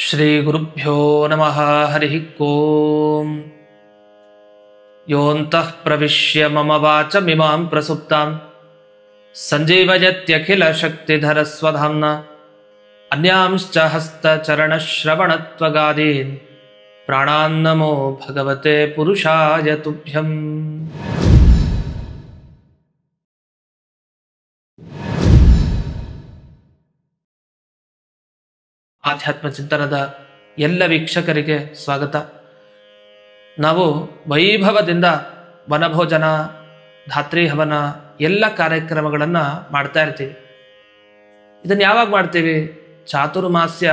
ಶ್ರೀ ಗುರುಭ್ಯೋ ನಮಃ ಹರಿ ಓಂ. ಯೋಂತಃ ಪ್ರವಿಶ್ಯ ಮಮ ವಾಚಮಿಮಾಂ ಪ್ರಸುಪ್ತಾಂ ಸಂಜೀವಯತ್ಯಖಿಲ ಶಕ್ತಿಧರ ಸ್ವಧಾಮ್ನಾ ಅನ್ಯಾಂಶ್ಚ ಹಸ್ತಚರಣಶ್ರವಣತ್ವಗಾದೀನ್ ಪ್ರಾಣಾನ್ನಮೋ ಭಗವತೆ ಪುರುಷಾಯ ತುಭ್ಯಂ. ಆಧ್ಯಾತ್ಮ ಚಿಂತನದ ಎಲ್ಲ ವೀಕ್ಷಕರಿಗೆ ಸ್ವಾಗತ. ನಾವು ವೈಭವದಿಂದ ವನಭೋಜನ, ಧಾತ್ರಿ ಹವನ ಎಲ್ಲ ಕಾರ್ಯಕ್ರಮಗಳನ್ನು ಮಾಡ್ತಾ ಇರ್ತೀವಿ. ಇದನ್ನು ಯಾವಾಗ ಮಾಡ್ತೀವಿ? ಚಾತುರ್ಮಾಸ್ಯ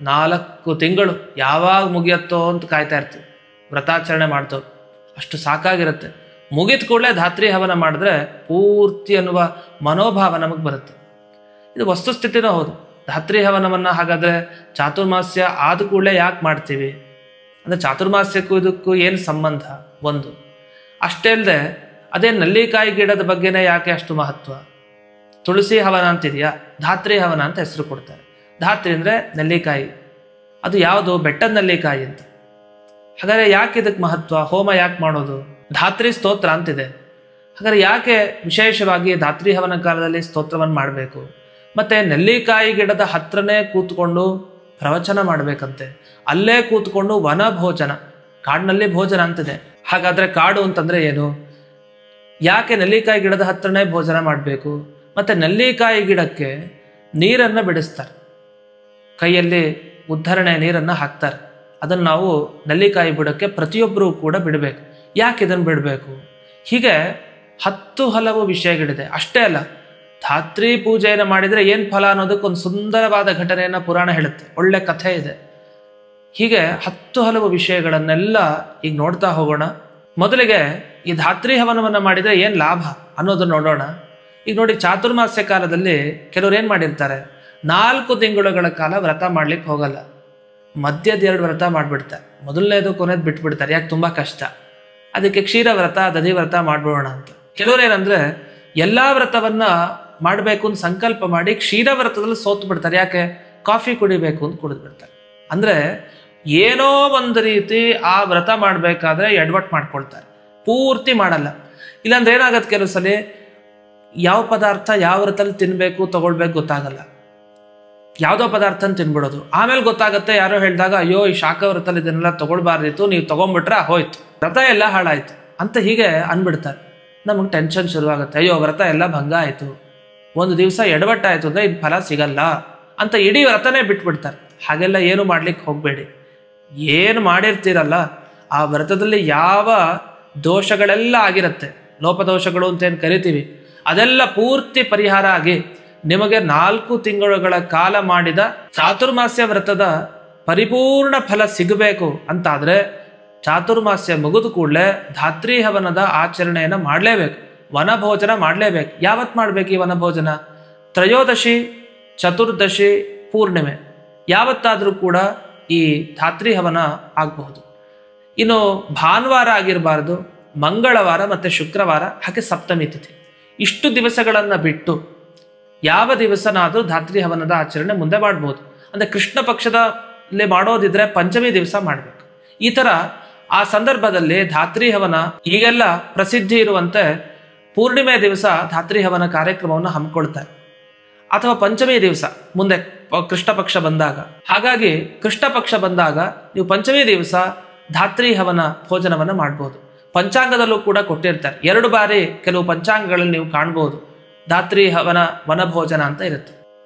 4 ತಿಂಗಳು ಯಾವಾಗ ಮುಗಿಯತ್ತೋ ಅಂತ ಕಾಯ್ತಾ ಇರ್ತೀವಿ. ವ್ರತಾಚರಣೆ ಮಾಡ್ತೇವೆ, ಅಷ್ಟು ಸಾಕಾಗಿರುತ್ತೆ. ಮುಗಿದ ಕೂಡಲೇ ಧಾತ್ರಿ ಹವನ ಮಾಡಿದ್ರೆ ಪೂರ್ತಿ ಅನ್ನುವ ಮನೋಭಾವ ನಮಗೆ ಬರುತ್ತೆ. ಇದು ವಸ್ತುಸ್ಥಿತಿನೂ ಹೌದು. ಧಾತ್ರಿ ಹವನವನ್ನು ಹಾಗಾದರೆ ಚಾತುರ್ಮಾಸ್ಯ ಆದ ಕೂಡಲೇ ಯಾಕೆ ಮಾಡ್ತೀವಿ ಅಂದರೆ ಚಾತುರ್ಮಾಸ್ಯಕ್ಕೂ ಇದಕ್ಕೂ ಏನು ಸಂಬಂಧ? ಒಂದು ಅಷ್ಟೇ ಅಲ್ಲದೆ ಅದೇ ನಲ್ಲಿಕಾಯಿ ಗಿಡದ ಬಗ್ಗೆನೇ ಯಾಕೆ ಅಷ್ಟು ಮಹತ್ವ? ತುಳಸಿ ಹವನ ಅಂತಿದೆಯಾ, ಧಾತ್ರಿ ಹವನ ಅಂತ ಹೆಸರು ಕೊಡ್ತಾರೆ. ಧಾತ್ರಿ ಅಂದರೆ ನೆಲ್ಲಿಕಾಯಿ, ಅದು ಯಾವುದು? ಬೆಟ್ಟದ ನೆಲ್ಲಿಕಾಯಿ ಅಂತ. ಹಾಗಾದರೆ ಯಾಕೆ ಇದಕ್ಕೆ ಮಹತ್ವ? ಹೋಮ ಯಾಕೆ ಮಾಡೋದು? ಧಾತ್ರಿ ಸ್ತೋತ್ರ ಅಂತಿದೆ. ಹಾಗಾದರೆ ಯಾಕೆ ವಿಶೇಷವಾಗಿ ಧಾತ್ರಿ ಹವನ ಕಾಲದಲ್ಲಿ ಸ್ತೋತ್ರವನ್ನು ಮಾಡಬೇಕು? ಮತ್ತು ನೆಲ್ಲಿಕಾಯಿ ಗಿಡದ ಹತ್ರನೇ ಕೂತ್ಕೊಂಡು ಪ್ರವಚನ ಮಾಡಬೇಕಂತೆ. ಅಲ್ಲೇ ಕೂತ್ಕೊಂಡು ವನ ಭೋಜನ, ಕಾಡಿನಲ್ಲಿ ಭೋಜನ ಅಂತಿದೆ. ಹಾಗಾದರೆ ಕಾಡು ಅಂತಂದರೆ ಏನು? ಯಾಕೆ ನೆಲ್ಲಿಕಾಯಿ ಗಿಡದ ಹತ್ರನೇ ಭೋಜನ ಮಾಡಬೇಕು? ಮತ್ತು ನೆಲ್ಲಿಕಾಯಿ ಗಿಡಕ್ಕೆ ನೀರನ್ನು ಬಿಡಿಸ್ತಾರೆ, ಕೈಯಲ್ಲಿ ಉದ್ಧರಣೆ ನೀರನ್ನು ಹಾಕ್ತಾರೆ. ಅದನ್ನು ನಾವು ನೆಲ್ಲಿಕಾಯಿ ಬುಡಕ್ಕೆ ಪ್ರತಿಯೊಬ್ಬರೂ ಕೂಡ ಬಿಡಬೇಕು. ಯಾಕೆ ಇದನ್ನು ಬಿಡಬೇಕು? ಹೀಗೆ 10 ಹಲವು ವಿಷಯಗಳಿದೆ. ಅಷ್ಟೇ ಅಲ್ಲ, ಧಾತ್ರಿ ಪೂಜೆಯನ್ನು ಮಾಡಿದರೆ ಏನು ಫಲ ಅನ್ನೋದಕ್ಕೊಂದು ಸುಂದರವಾದ ಘಟನೆಯನ್ನು ಪುರಾಣ ಹೇಳುತ್ತೆ, ಒಳ್ಳೆ ಕಥೆ ಇದೆ. ಹೀಗೆ 10 ಹಲವು ವಿಷಯಗಳನ್ನೆಲ್ಲ ಈಗ ನೋಡ್ತಾ ಹೋಗೋಣ. ಮೊದಲಿಗೆ ಈ ಧಾತ್ರಿ ಹವನವನ್ನು ಮಾಡಿದರೆ ಏನು ಲಾಭ ಅನ್ನೋದನ್ನು ನೋಡೋಣ. ಈಗ ನೋಡಿ, ಚಾತುರ್ಮಾಸ್ಯ ಕಾಲದಲ್ಲಿ ಕೆಲವ್ರು ಏನು ಮಾಡಿರ್ತಾರೆ, 4 ತಿಂಗಳುಗಳ ಕಾಲ ವ್ರತ ಮಾಡ್ಲಿಕ್ಕೆ ಹೋಗಲ್ಲ. ಮಧ್ಯದ 2 ವ್ರತ ಮಾಡಿಬಿಡ್ತಾರೆ. ಮೊದಲನೇದು ಕೊನೆದು ಬಿಟ್ಬಿಡ್ತಾರೆ. ಯಾಕೆ? ತುಂಬ ಕಷ್ಟ. ಅದಕ್ಕೆ ಕ್ಷೀರ ವ್ರತ, ದಧಿ ವ್ರತ ಮಾಡ್ಬೋಣ ಅಂತ. ಕೆಲವ್ರು ಏನಂದರೆ ಎಲ್ಲ ವ್ರತವನ್ನ ಮಾಡಬೇಕು ಅಂತ ಸಂಕಲ್ಪ ಮಾಡಿ ಕ್ಷೀರ ವ್ರತದಲ್ಲಿ ಸೋತು ಬಿಡ್ತಾರೆ. ಯಾಕೆ? ಕಾಫಿ ಕುಡಿಬೇಕು ಅಂತ ಕುಡಿದು ಬಿಡ್ತಾರೆ. ಅಂದರೆ ಏನೋ ಒಂದು ರೀತಿ ಆ ವ್ರತ ಮಾಡಬೇಕಾದ್ರೆ ಎಡವಟ್ಟು ಮಾಡ್ಕೊಳ್ತಾರೆ, ಪೂರ್ತಿ ಮಾಡಲ್ಲ. ಇಲ್ಲಾಂದ್ರೆ ಏನಾಗತ್ತೆ, ಕೆಲವು ಸಲ ಯಾವ ಪದಾರ್ಥ ಯಾವ ವ್ರತದಲ್ಲಿ ತಿನ್ಬೇಕು ತಗೊಳ್ಬೇಕು ಗೊತ್ತಾಗಲ್ಲ, ಯಾವುದೋ ಪದಾರ್ಥನ ತಿನ್ಬಿಡೋದು. ಆಮೇಲೆ ಗೊತ್ತಾಗತ್ತೆ, ಯಾರೋ ಹೇಳಿದಾಗ ಅಯ್ಯೋ ಈ ಶಾಖ ವ್ರತದಲ್ಲಿ ಇದನ್ನೆಲ್ಲ ತಗೊಳ್ಬಾರ್ದಿತ್ತು, ನೀವು ತಗೊಂಡ್ಬಿಟ್ರೆ ಹೋಯ್ತು, ವ್ರತ ಎಲ್ಲ ಹಾಳಾಯ್ತು ಅಂತ ಹೀಗೆ ಅನ್ಬಿಡ್ತಾರೆ. ನಮಗೆ ಟೆನ್ಷನ್ ಶುರುವಾಗುತ್ತೆ. ಅಯ್ಯೋ ವ್ರತ ಎಲ್ಲ ಭಂಗ ಆಯಿತು, ಒಂದು ದಿವಸ ಎಡವಟ್ಟಾಯಿತು ಅಂದರೆ ಇದು ಫಲ ಸಿಗಲ್ಲ ಅಂತ ಇಡೀ ವ್ರತನೇ ಬಿಟ್ಬಿಡ್ತಾರೆ. ಹಾಗೆಲ್ಲ ಏನು ಮಾಡ್ಲಿಕ್ಕೆ ಹೋಗಬೇಡಿ. ಏನು ಮಾಡಿರ್ತೀರಲ್ಲ ಆ ವ್ರತದಲ್ಲಿ ಯಾವ ದೋಷಗಳೆಲ್ಲ ಆಗಿರುತ್ತೆ, ಲೋಪದೋಷಗಳು ಅಂತ ಏನು ಕರಿತೀವಿ, ಅದೆಲ್ಲ ಪೂರ್ತಿ ಪರಿಹಾರ ಆಗಿ ನಿಮಗೆ 4 ತಿಂಗಳುಗಳ ಕಾಲ ಮಾಡಿದ ಚಾತುರ್ಮಾಸ್ಯ ವ್ರತದ ಪರಿಪೂರ್ಣ ಫಲ ಸಿಗಬೇಕು ಅಂತಾದರೆ ಚಾತುರ್ಮಾಸ್ಯ ಮುಗಿದ ಕೂಡಲೇ ಧಾತ್ರಿ ಹವನದ ಆಚರಣೆಯನ್ನು ಮಾಡಲೇಬೇಕು, ವನಭೋಜನ ಮಾಡಲೇಬೇಕು. ಯಾವತ್ತು ಮಾಡಬೇಕು ಈ ವನಭೋಜನ? ತ್ರಯೋದಶಿ, ಚತುರ್ದಶಿ, ಪೂರ್ಣಿಮೆ ಯಾವತ್ತಾದರೂ ಕೂಡ ಈ ಧಾತ್ರಿ ಹವನ ಆಗಬಹುದು. ಇನ್ನು ಭಾನುವಾರ ಆಗಿರಬಾರ್ದು, ಮಂಗಳವಾರ ಮತ್ತು ಶುಕ್ರವಾರ, ಹಾಗೆ ಸಪ್ತಮಿ ತಿಥಿ, ಇಷ್ಟು ದಿವಸಗಳನ್ನು ಬಿಟ್ಟು ಯಾವ ದಿವಸನಾದರೂ ಧಾತ್ರಿ ಹವನದ ಆಚರಣೆ ಮುಂದೆ ಮಾಡ್ಬೋದು. ಅಂದರೆ ಕೃಷ್ಣ ಪಕ್ಷದಲ್ಲಿ ಮಾಡೋದಿದ್ರೆ ಪಂಚಮಿ ದಿವಸ ಮಾಡಬೇಕು. ಈ ಥರ ಆ ಸಂದರ್ಭದಲ್ಲಿ ಧಾತ್ರಿ ಹವನ, ಈಗೆಲ್ಲ ಪ್ರಸಿದ್ಧಿ ಇರುವಂತೆ ಪೂರ್ಣಿಮೆ ದಿವಸ ಧಾತ್ರಿ ಹವನ ಕಾರ್ಯಕ್ರಮವನ್ನು ಹಮ್ಮಿಕೊಳ್ತಾರೆ, ಅಥವಾ ಪಂಚಮಿ ದಿವಸ ಮುಂದೆ ಕೃಷ್ಣ ಪಕ್ಷ ಬಂದಾಗ. ಹಾಗಾಗಿ ಕೃಷ್ಣ ಪಕ್ಷ ಬಂದಾಗ ನೀವು ಪಂಚಮಿ ದಿವಸ ಧಾತ್ರಿ ಹವನ ಭೋಜನವನ್ನು ಮಾಡ್ಬೋದು. ಪಂಚಾಂಗದಲ್ಲೂ ಕೂಡ ಕೊಟ್ಟಿರ್ತಾರೆ, 2 ಬಾರಿ ಕೆಲವು ಪಂಚಾಂಗಗಳಲ್ಲಿ ನೀವು ಕಾಣ್ಬೋದು ಧಾತ್ರಿ ಹವನ ವನಭೋಜನ ಅಂತ ಇರುತ್ತೆ.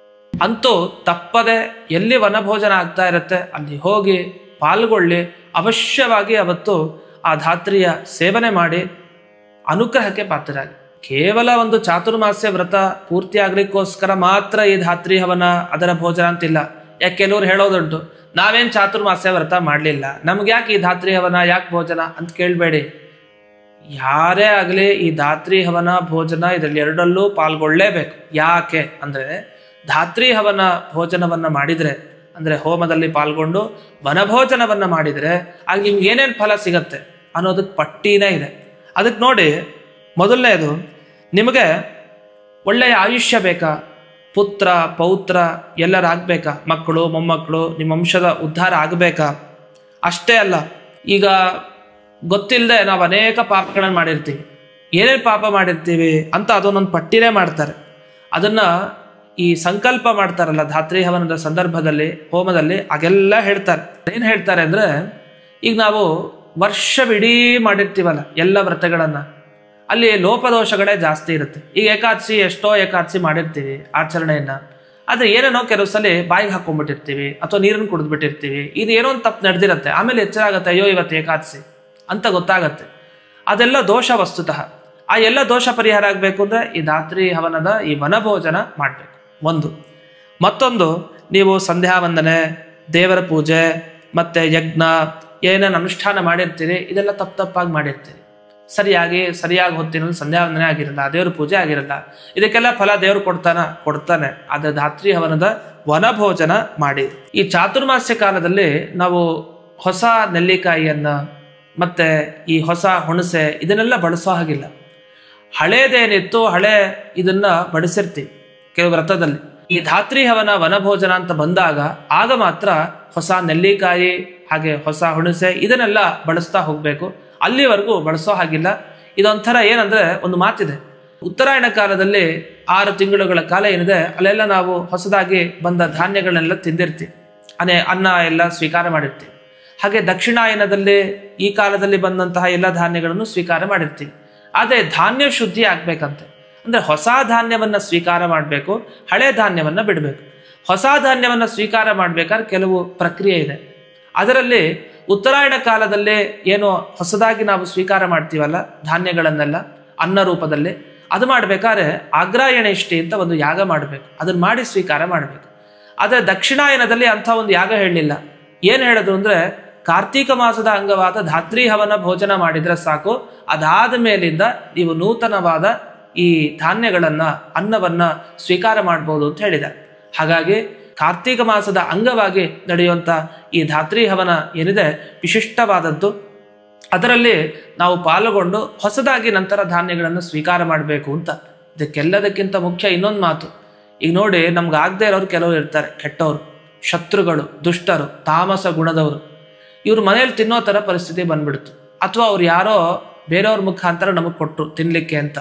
ಅಂತೂ ತಪ್ಪದೆ ಎಲ್ಲಿ ವನಭೋಜನ ಆಗ್ತಾ ಇರುತ್ತೆ ಅಲ್ಲಿ ಹೋಗಿ ಪಾಲ್ಗೊಳ್ಳಿ. ಅವಶ್ಯವಾಗಿ ಅವತ್ತು ಆ ಧಾತ್ರಿಯ ಸೇವನೆ ಮಾಡಿ ಅನುಗ್ರಹಕ್ಕೆ ಪಾತ್ರರಾಗಿ. ಕೇವಲ ಒಂದು ಚಾತುರ್ಮಾಸ್ಯ ವ್ರತ ಪೂರ್ತಿ ಆಗ್ಲಿಕ್ಕೋಸ್ಕರ ಮಾತ್ರ ಈ ಧಾತ್ರಿ ಹವನ ಅದರ ಭೋಜನ ಅಂತಿಲ್ಲ. ಯಾಕೆ ಕೆಲವ್ರು ಹೇಳೋದುಂಟು, ನಾವೇನು ಚಾತುರ್ಮಾಸ್ಯ ವ್ರತ ಮಾಡಲಿಲ್ಲ, ನಮ್ಗೆ ಯಾಕೆ ಈ ಧಾತ್ರಿ ಹವನ, ಯಾಕೆ ಭೋಜನ ಅಂತ ಕೇಳಬೇಡಿ. ಯಾರೇ ಆಗಲಿ ಈ ಧಾತ್ರಿ ಹವನ ಭೋಜನ ಇದರಲ್ಲಿ 2ರಲ್ಲೂ ಪಾಲ್ಗೊಳ್ಳಲೇಬೇಕು. ಯಾಕೆ ಅಂದರೆ ಧಾತ್ರಿ ಹವನ ಭೋಜನವನ್ನು ಮಾಡಿದರೆ, ಅಂದರೆ ಹೋಮದಲ್ಲಿ ಪಾಲ್ಗೊಂಡು ವನಭೋಜನವನ್ನು ಮಾಡಿದರೆ ಆಗ ನಿಮ್ಗೆ ಏನೇನು ಫಲ ಸಿಗತ್ತೆ ಅನ್ನೋದಕ್ಕೆ ಪಟ್ಟಿನೇ ಇದೆ. ಅದಕ್ಕೆ ನೋಡಿ, ಮೊದಲನೇದು, ನಿಮಗೆ ಒಳ್ಳೆಯ ಆಯುಷ್ಯ ಬೇಕಾ, ಪುತ್ರ ಪೌತ್ರ ಎಲ್ಲರೂ ಆಗಬೇಕಾ, ಮಕ್ಕಳು ಮೊಮ್ಮಕ್ಕಳು ನಿಮ್ಮ ವಂಶದ ಉದ್ಧಾರ ಆಗಬೇಕಾ? ಅಷ್ಟೇ ಅಲ್ಲ, ಈಗ ಗೊತ್ತಿಲ್ಲದೆ ನಾವು ಅನೇಕ ಪಾಪಗಳನ್ನು ಮಾಡಿರ್ತೀವಿ. ಏನೇನು ಪಾಪ ಮಾಡಿರ್ತೀವಿ ಅಂತ ಅದನ್ನೊಂದು ಪಟ್ಟಿನೇ ಮಾಡ್ತಾರೆ. ಅದನ್ನ ಈ ಸಂಕಲ್ಪ ಮಾಡ್ತಾರಲ್ಲ ಧಾತ್ರಿ ಹವನದ ಸಂದರ್ಭದಲ್ಲಿ, ಹೋಮದಲ್ಲಿ, ಆಗೆಲ್ಲ ಹೇಳ್ತಾರೆ. ಏನು ಹೇಳ್ತಾರೆ ಅಂದರೆ, ಈಗ ನಾವು ವರ್ಷವಿಡೀ ಮಾಡಿರ್ತೀವಲ್ಲ ಎಲ್ಲ ವ್ರತಗಳನ್ನು, ಅಲ್ಲಿ ಲೋಪದೋಷಗಳೇ ಜಾಸ್ತಿ ಇರುತ್ತೆ. ಈಗ ಏಕಾದಶಿ ಎಷ್ಟೋ ಏಕಾದಶಿ ಮಾಡಿರ್ತೀವಿ ಆಚರಣೆಯನ್ನು, ಆದರೆ ಏನೇನೋ ಕೆಲವು ಸಲ ಬಾಯಿಗೆ ಹಾಕೊಂಡ್ಬಿಟ್ಟಿರ್ತೀವಿ ಅಥವಾ ನೀರನ್ನು ಕುಡಿದ್ಬಿಟ್ಟಿರ್ತೀವಿ. ಇದು ಏನೋ ಒಂದು ತಪ್ಪು ನಡೆದಿರುತ್ತೆ. ಆಮೇಲೆ ಎಚ್ಚರ ಆಗುತ್ತೆ, ಅಯ್ಯೋ ಇವತ್ತು ಏಕಾದಶಿ ಅಂತ ಗೊತ್ತಾಗತ್ತೆ. ಅದೆಲ್ಲ ದೋಷ ವಸ್ತುತಃ. ಆ ಎಲ್ಲ ದೋಷ ಪರಿಹಾರ ಆಗಬೇಕು ಅಂದರೆ ಈ ಧಾತ್ರಿ ಹವನದ ಈ ವನಭೋಜನ ಮಾಡಬೇಕು ಒಂದು. ಮತ್ತೊಂದು, ನೀವು ಸಂಧ್ಯಾ ವಂದನೆ, ದೇವರ ಪೂಜೆ ಮತ್ತು ಯಜ್ಞ ಏನೇನು ಅನುಷ್ಠಾನ ಮಾಡಿರ್ತೀರಿ, ಇದೆಲ್ಲ ತಪ್ಪಾಗಿ ಮಾಡಿರ್ತೀರಿ. ಸರಿಯಾಗಿ ಹೊತ್ತಿನಲ್ಲಿ ಸಂಧ್ಯಾ ವಂದನೆ ಆಗಿರಲ್ಲ, ದೇವ್ರ ಪೂಜೆ ಆಗಿರಲ್ಲ. ಇದಕ್ಕೆಲ್ಲ ಫಲ ದೇವರು ಕೊಡ್ತಾನೆ. ಆದರೆ ಧಾತ್ರಿ ಹವನದ ವನಭೋಜನ ಮಾಡಿ. ಈ ಚಾತುರ್ಮಾಸ್ಯ ಕಾಲದಲ್ಲಿ ನಾವು ಹೊಸ ನೆಲ್ಲಿಕಾಯಿಯನ್ನು ಮತ್ತು ಈ ಹೊಸ ಹುಣಸೆ ಇದನ್ನೆಲ್ಲ ಬಳಸೋ ಹಾಗಿಲ್ಲ. ಹಳೇದೇನಿತ್ತು ಇದನ್ನ ಬಡಿಸಿರ್ತೀವಿ ಕೆಲವು ವ್ರತದಲ್ಲಿ. ಈ ಧಾತ್ರಿ ಹವನ ವನಭೋಜನ ಅಂತ ಬಂದಾಗ ಆಗ ಮಾತ್ರ ಹೊಸ ನೆಲ್ಲಿಕಾಯಿ ಹಾಗೆ ಹೊಸ ಹುಣಸೆ ಇದನ್ನೆಲ್ಲ ಬಳಸ್ತಾ ಹೋಗ್ಬೇಕು. ಅಲ್ಲಿವರೆಗೂ ಬಳಸೋ ಹಾಗಿಲ್ಲ. ಇದೊಂಥರ ಏನಂದ್ರೆ, ಒಂದು ಮಾತಿದೆ, ಉತ್ತರಾಯಣ ಕಾಲದಲ್ಲಿ 6 ತಿಂಗಳುಗಳ ಕಾಲ ಏನಿದೆ ಅಲ್ಲೆಲ್ಲ ನಾವು ಹೊಸದಾಗಿ ಬಂದ ಧಾನ್ಯಗಳನ್ನೆಲ್ಲ ತಿಂದಿರ್ತೀವಿ, ಅನ್ನ ಎಲ್ಲ ಸ್ವೀಕಾರ ಮಾಡಿರ್ತೀವಿ. ಹಾಗೆ ದಕ್ಷಿಣಾಯನದಲ್ಲಿ ಈ ಕಾಲದಲ್ಲಿ ಬಂದಂತಹ ಎಲ್ಲ ಧಾನ್ಯಗಳನ್ನು ಸ್ವೀಕಾರ ಮಾಡಿರ್ತೀವಿ. ಆದರೆ ಧಾನ್ಯ ಶುದ್ಧಿ ಆಗ್ಬೇಕಂತೆ, ಅಂದ್ರೆ ಹೊಸ ಧಾನ್ಯವನ್ನ ಸ್ವೀಕಾರ ಮಾಡಬೇಕು, ಹಳೆ ಧಾನ್ಯವನ್ನ ಬಿಡಬೇಕು. ಹೊಸ ಧಾನ್ಯವನ್ನ ಸ್ವೀಕಾರ ಮಾಡ್ಬೇಕಾದ್ರೆ ಕೆಲವು ಪ್ರಕ್ರಿಯೆ ಇದೆ. ಅದರಲ್ಲಿ ಉತ್ತರಾಯಣ ಕಾಲದಲ್ಲೇ ಏನೋ ಹೊಸದಾಗಿ ನಾವು ಸ್ವೀಕಾರ ಮಾಡ್ತೀವಲ್ಲ ಧಾನ್ಯಗಳನ್ನೆಲ್ಲ ಅನ್ನ ರೂಪದಲ್ಲಿ, ಅದು ಮಾಡ್ಬೇಕಾದ್ರೆ ಆಗ್ರಾಯಣೇಷ್ಟಿ ಅಂತ ಒಂದು ಯಾಗ ಮಾಡಬೇಕು. ಅದನ್ನ ಮಾಡಿ ಸ್ವೀಕಾರ ಮಾಡಬೇಕು. ಆದರೆ ದಕ್ಷಿಣಾಯನದಲ್ಲಿ ಅಂಥ ಒಂದು ಯಾಗ ಹೇಳಲಿಲ್ಲ. ಏನು ಹೇಳಿದ್ರು ಅಂದ್ರೆ, ಕಾರ್ತೀಕ ಮಾಸದ ಅಂಗವಾದ ಧಾತ್ರಿ ಹವನ ಭೋಜನ ಮಾಡಿದ್ರೆ ಸಾಕು, ಅದಾದ ಮೇಲಿಂದ ನೀವು ನೂತನವಾದ ಈ ಧಾನ್ಯಗಳನ್ನ ಅನ್ನವನ್ನ ಸ್ವೀಕಾರ ಮಾಡ್ಬೋದು ಅಂತ ಹೇಳಿದ್ದಾರೆ. ಹಾಗಾಗಿ ಕಾರ್ತೀಕ ಮಾಸದ ಅಂಗವಾಗಿ ನಡೆಯುವಂಥ ಈ ಧಾತ್ರಿ ಹವನ ಏನಿದೆ ವಿಶಿಷ್ಟವಾದದ್ದು. ಅದರಲ್ಲಿ ನಾವು ಪಾಲ್ಗೊಂಡು ಹೊಸದಾಗಿ ನಂತರ ಧಾನ್ಯಗಳನ್ನು ಸ್ವೀಕಾರ ಮಾಡಬೇಕು ಅಂತ. ಇದಕ್ಕೆಲ್ಲದಕ್ಕಿಂತ ಮುಖ್ಯ ಇನ್ನೊಂದು ಮಾತು. ಈಗ ನೋಡಿ, ನಮ್ಗೆ ಆಗದೆ ಇರೋರು ಕೆಲವರು ಇರ್ತಾರೆ, ಕೆಟ್ಟವರು, ಶತ್ರುಗಳು, ದುಷ್ಟರು, ತಾಮಸ ಗುಣದವರು. ಇವ್ರ ಮನೇಲಿ ತಿನ್ನೋ ಥರ ಪರಿಸ್ಥಿತಿ ಬಂದ್ಬಿಡ್ತು, ಅಥವಾ ಅವ್ರು ಯಾರೋ ಬೇರೆಯವ್ರ ಮುಖಾಂತರ ನಮಗೆ ಕೊಟ್ಟರು ತಿನ್ನಲಿಕ್ಕೆ ಅಂತ.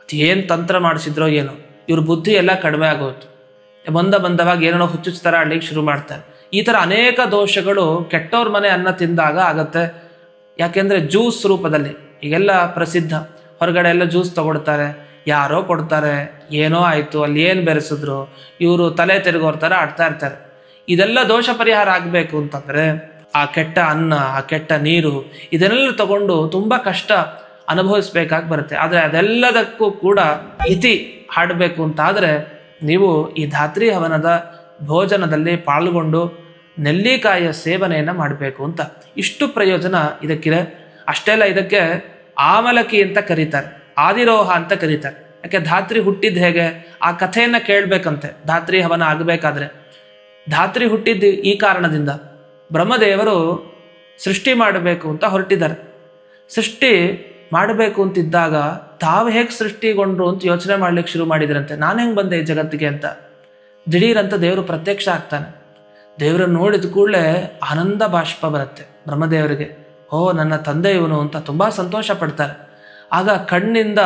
ಅದೇನು ತಂತ್ರ ಮಾಡಿಸಿದ್ರೋ ಏನೋ, ಇವ್ರ ಬುದ್ಧಿ ಎಲ್ಲ ಕಡಿಮೆ ಆಗೋಯ್ತು. ಬಂದವಾಗ ಏನೇನೋ ಹುಚ್ಚುಚ್ಚ ಥರ ಆಡ್ಲಿಕ್ಕೆ ಶುರು ಮಾಡ್ತಾರೆ. ಈ ಥರ ಅನೇಕ ದೋಷಗಳು ಕೆಟ್ಟವ್ರ ಮನೆ ಅನ್ನ ತಿಂದಾಗ ಆಗತ್ತೆ. ಯಾಕೆಂದರೆ ಜ್ಯೂಸ್ ರೂಪದಲ್ಲಿ ಈಗೆಲ್ಲ ಪ್ರಸಿದ್ಧ, ಹೊರಗಡೆ ಎಲ್ಲ ಜ್ಯೂಸ್ ತಗೊಳ್ತಾರೆ, ಯಾರೋ ಕೊಡ್ತಾರೆ, ಏನೋ ಆಯಿತು, ಅಲ್ಲಿ ಏನು ಬೆರೆಸಿದ್ರು, ಇವರು ತಲೆ ತಿರುಗೋರ್ ಥರ ಆಡ್ತಾ ಇರ್ತಾರೆ. ಇದೆಲ್ಲ ದೋಷ ಪರಿಹಾರ ಆಗಬೇಕು ಅಂತಂದರೆ ಆ ಕೆಟ್ಟ ಅನ್ನ, ಆ ಕೆಟ್ಟ ನೀರು ಇದನ್ನೆಲ್ಲ ತಗೊಂಡು ತುಂಬ ಕಷ್ಟ ಅನುಭವಿಸ್ಬೇಕಾಗಿ ಬರುತ್ತೆ. ಆದರೆ ಅದೆಲ್ಲದಕ್ಕೂ ಕೂಡ ಇತಿ ಹಾಡಬೇಕು ಅಂತಾದರೆ ನೀವು ಈ ಧಾತ್ರಿ ಹವನದ ಭೋಜನದಲ್ಲಿ ಪಾಲ್ಗೊಂಡು ನೆಲ್ಲಿಕಾಯಿಯ ಸೇವನೆಯನ್ನು ಮಾಡಬೇಕು ಅಂತ. ಇಷ್ಟು ಪ್ರಯೋಜನ ಇದಕ್ಕಿದೆ. ಅಷ್ಟೇ ಅಲ್ಲ, ಇದಕ್ಕೆ ಆಮಲಕಿ ಅಂತ ಕರೀತಾರೆ, ಆದಿರೋಹ ಅಂತ ಕರೀತಾರೆ. ಯಾಕೆ ಧಾತ್ರಿ ಹುಟ್ಟಿದ್ದು ಹೇಗೆ, ಆ ಕಥೆಯನ್ನು ಕೇಳಬೇಕಂತೆ. ಧಾತ್ರಿ ಹವನ ಆಗಬೇಕಾದ್ರೆ ಧಾತ್ರಿ ಹುಟ್ಟಿದ್ದು ಈ ಕಾರಣದಿಂದ, ಬ್ರಹ್ಮದೇವರು ಸೃಷ್ಟಿ ಮಾಡಬೇಕು ಅಂತ ಹೊರಟಿದ್ದಾರೆ. ಸೃಷ್ಟಿ ಮಾಡಬೇಕು ಅಂತಿದ್ದಾಗ ತಾವು ಹೇಗೆ ಸೃಷ್ಟಿಗೊಂಡ್ರು ಅಂತ ಯೋಚನೆ ಮಾಡ್ಲಿಕ್ಕೆ ಶುರು ಮಾಡಿದ್ರಂತೆ. ನಾನು ಹೆಂಗೆ ಬಂದೆ ಈ ಜಗತ್ತಿಗೆ ಅಂತ. ದಿಢೀರಂತ ದೇವರು ಪ್ರತ್ಯಕ್ಷ ಆಗ್ತಾನೆ. ದೇವರನ್ನು ನೋಡಿದ ಕೂಡಲೇ ಆನಂದ ಬಾಷ್ಪ ಬರುತ್ತೆ ಬ್ರಹ್ಮದೇವರಿಗೆ. ಓ, ನನ್ನ ತಂದೆ ಇವನು ಅಂತ ತುಂಬ ಸಂತೋಷ ಪಡ್ತಾರೆ. ಆಗ ಕಣ್ಣಿಂದ